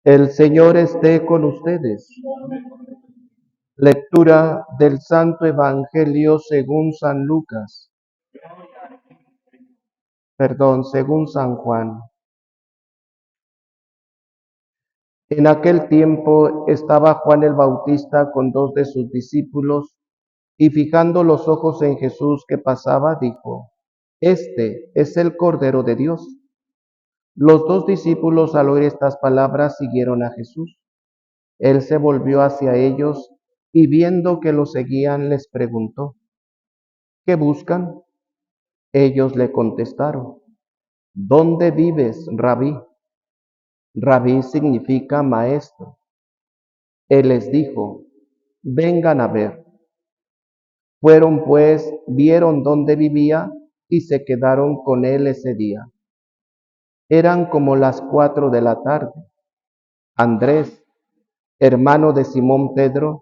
El Señor esté con ustedes. Lectura del Santo Evangelio según San Juan. En aquel tiempo estaba Juan el Bautista con dos de sus discípulos y fijando los ojos en Jesús que pasaba, dijo: Este es el Cordero de Dios. Los dos discípulos al oír estas palabras siguieron a Jesús. Él se volvió hacia ellos y viendo que los seguían les preguntó: ¿Qué buscan? Ellos le contestaron: ¿Dónde vives, Rabí? Rabí significa maestro. Él les dijo: Vengan a ver. Fueron pues, vieron dónde vivía y se quedaron con él ese día. Eran como las 4 de la tarde. Andrés, hermano de Simón Pedro,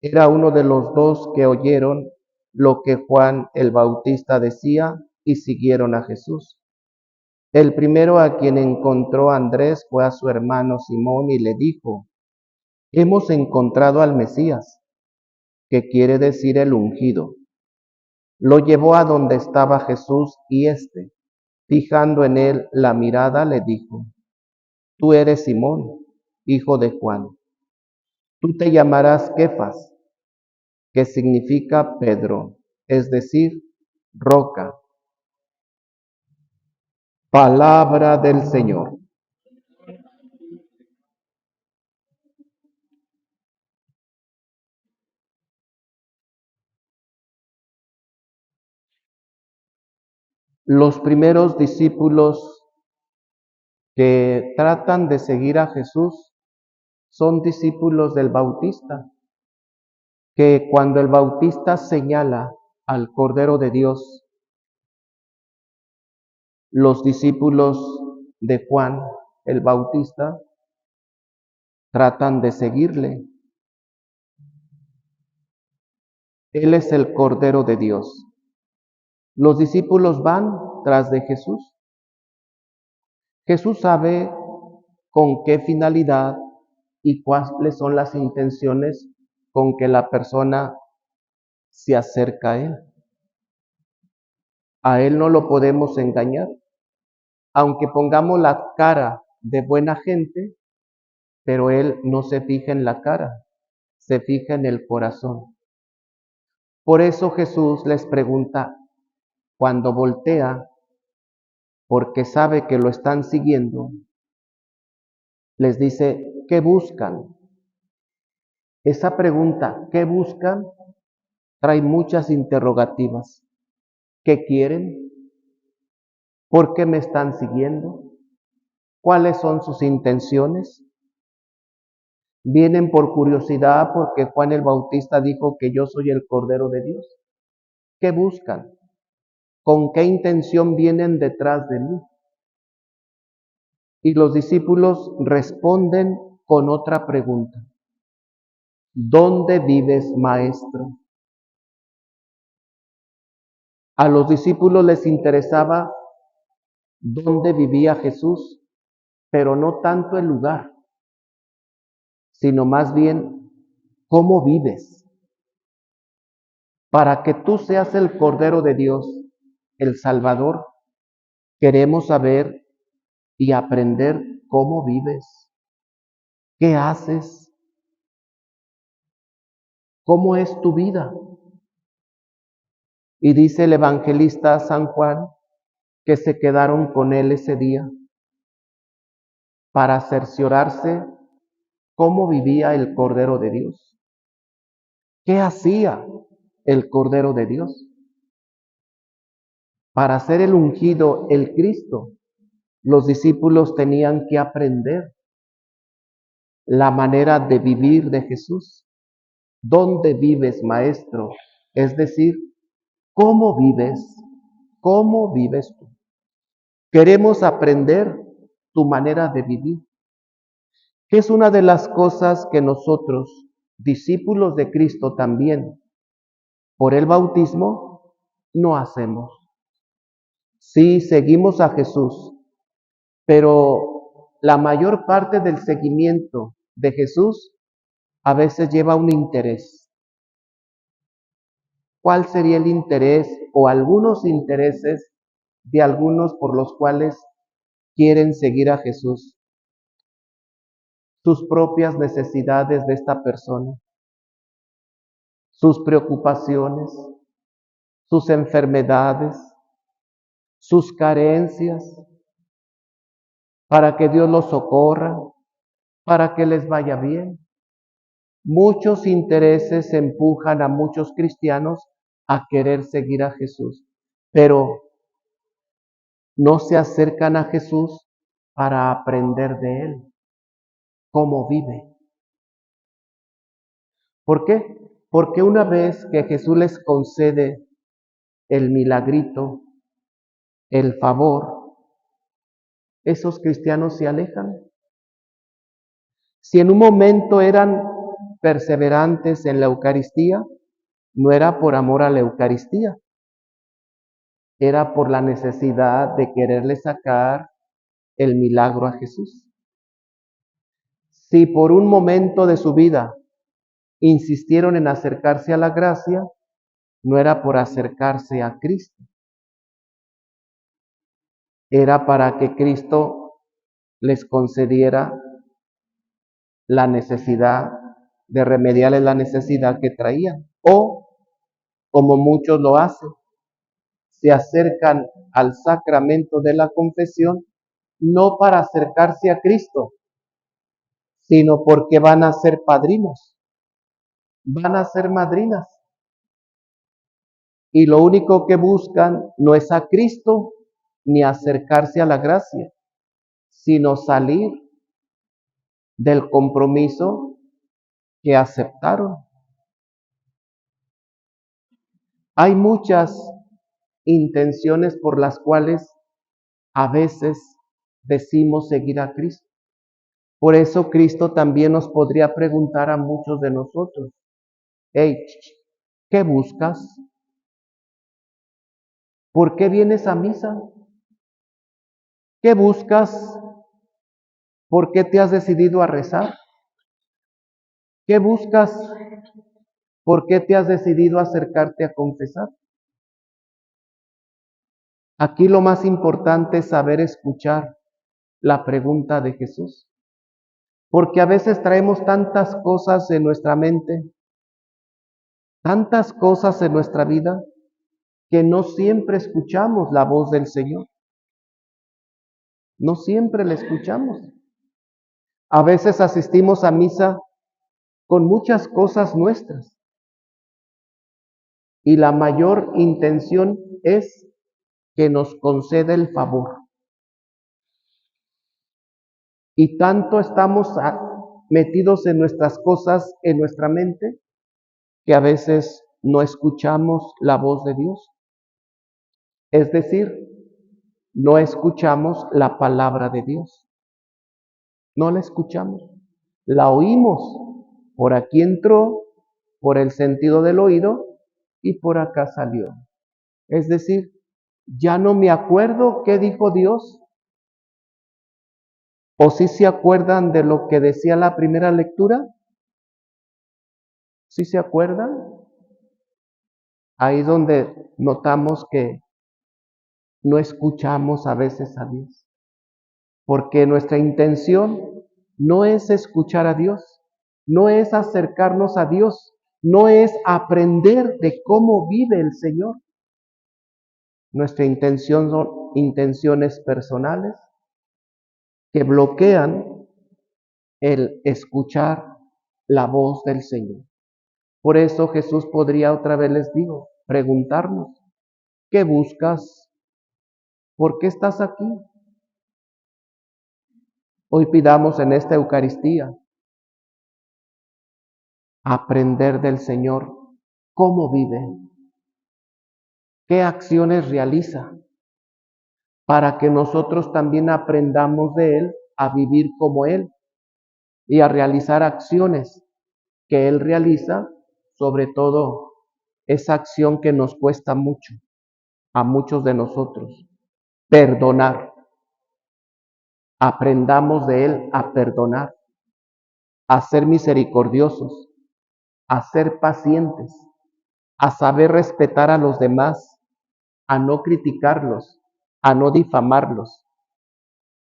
era uno de los dos que oyeron lo que Juan el Bautista decía y siguieron a Jesús. El primero a quien encontró Andrés fue a su hermano Simón y le dijo: Hemos encontrado al Mesías, que quiere decir el ungido. Lo llevó a donde estaba Jesús y éste, fijando en él la mirada, le dijo: Tú eres Simón, hijo de Juan. Tú te llamarás Kefas, que significa Pedro, es decir, roca. Palabra del Señor. Los primeros discípulos que tratan de seguir a Jesús son discípulos del Bautista, que cuando el Bautista señala al Cordero de Dios, los discípulos de Juan el Bautista tratan de seguirle. Él es el Cordero de Dios. Los discípulos van tras de Jesús. Jesús sabe con qué finalidad y cuáles son las intenciones con que la persona se acerca a Él. A Él no lo podemos engañar. Aunque pongamos la cara de buena gente, pero Él no se fija en la cara, se fija en el corazón. Por eso Jesús les pregunta cuando voltea, porque sabe que lo están siguiendo, les dice: ¿qué buscan? Esa pregunta, ¿qué buscan?, trae muchas interrogativas. ¿Qué quieren? ¿Por qué me están siguiendo? ¿Cuáles son sus intenciones? ¿Vienen por curiosidad porque Juan el Bautista dijo que yo soy el Cordero de Dios? ¿Qué buscan? ¿Con qué intención vienen detrás de mí? Y los discípulos responden con otra pregunta: ¿dónde vives, maestro? A los discípulos les interesaba dónde vivía Jesús, pero no tanto el lugar, sino más bien cómo vives. Para que tú seas el Cordero de Dios, el Salvador, queremos saber y aprender cómo vives, qué haces, cómo es tu vida. Y dice el evangelista San Juan que se quedaron con él ese día para cerciorarse cómo vivía el Cordero de Dios. ¿Qué hacía el Cordero de Dios? Para ser el ungido, el Cristo, los discípulos tenían que aprender la manera de vivir de Jesús. ¿Dónde vives, maestro? Es decir, ¿cómo vives? ¿Cómo vives tú? Queremos aprender tu manera de vivir, que es una de las cosas que nosotros, discípulos de Cristo también, por el bautismo, no hacemos. Sí, seguimos a Jesús, pero la mayor parte del seguimiento de Jesús a veces lleva un interés. ¿Cuál sería el interés o algunos intereses de algunos por los cuales quieren seguir a Jesús? Sus propias necesidades de esta persona, sus preocupaciones, sus enfermedades, sus carencias, para que Dios los socorra, para que les vaya bien. Muchos intereses empujan a muchos cristianos a querer seguir a Jesús, pero no se acercan a Jesús para aprender de Él, cómo vive. ¿Por qué? Porque una vez que Jesús les concede el milagrito, el favor, esos cristianos se alejan. Si en un momento eran perseverantes en la Eucaristía, no era por amor a la Eucaristía, era por la necesidad de quererle sacar el milagro a Jesús. Si por un momento de su vida insistieron en acercarse a la gracia, no era por acercarse a Cristo, era para que Cristo les concediera la necesidad de remediarles la necesidad que traían. O, como muchos lo hacen, se acercan al sacramento de la confesión no para acercarse a Cristo, sino porque van a ser padrinos, van a ser madrinas. Y lo único que buscan no es a Cristo ni acercarse a la gracia, sino salir del compromiso que aceptaron. Hay muchas intenciones por las cuales a veces decimos seguir a Cristo. Por eso Cristo también nos podría preguntar a muchos de nosotros, hey, ¿qué buscas? ¿Por qué vienes a misa? ¿Qué buscas? ¿Por qué te has decidido a rezar? ¿Qué buscas? ¿Por qué te has decidido a acercarte a confesar? Aquí lo más importante es saber escuchar la pregunta de Jesús. Porque a veces traemos tantas cosas en nuestra mente, tantas cosas en nuestra vida, que no siempre escuchamos la voz del Señor. No siempre la escuchamos. A veces asistimos a misa con muchas cosas nuestras. Y la mayor intención es que nos conceda el favor. Y tanto estamos metidos en nuestras cosas, en nuestra mente, que a veces no escuchamos la voz de Dios. Es decir, no escuchamos la palabra de Dios. No la escuchamos. La oímos. Por aquí entró, por el sentido del oído, y por acá salió. Es decir, ya no me acuerdo qué dijo Dios. ¿O sí se acuerdan de lo que decía la primera lectura? ¿Sí se acuerdan? Ahí donde notamos que no escuchamos a veces a Dios. Porque nuestra intención no es escuchar a Dios, no es acercarnos a Dios, no es aprender de cómo vive el Señor. Nuestra intención son intenciones personales que bloquean el escuchar la voz del Señor. Por eso Jesús podría otra vez, les digo, preguntarnos, ¿qué buscas? ¿Por qué estás aquí? Hoy pidamos en esta Eucaristía aprender del Señor cómo vive, qué acciones realiza, para que nosotros también aprendamos de Él a vivir como Él y a realizar acciones que Él realiza, sobre todo esa acción que nos cuesta mucho a muchos de nosotros, perdonar. Aprendamos de Él a perdonar, a ser misericordiosos, a ser pacientes, a saber respetar a los demás, a no criticarlos, a no difamarlos.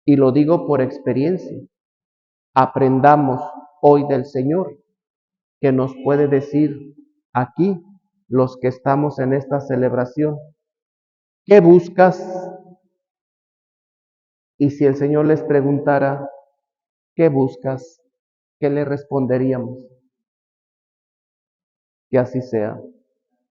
Y lo digo por experiencia. Aprendamos hoy del Señor, que nos puede decir aquí, los que estamos en esta celebración, ¿qué buscas? Y si el Señor les preguntara, ¿qué buscas? ¿Qué le responderíamos? Que así sea.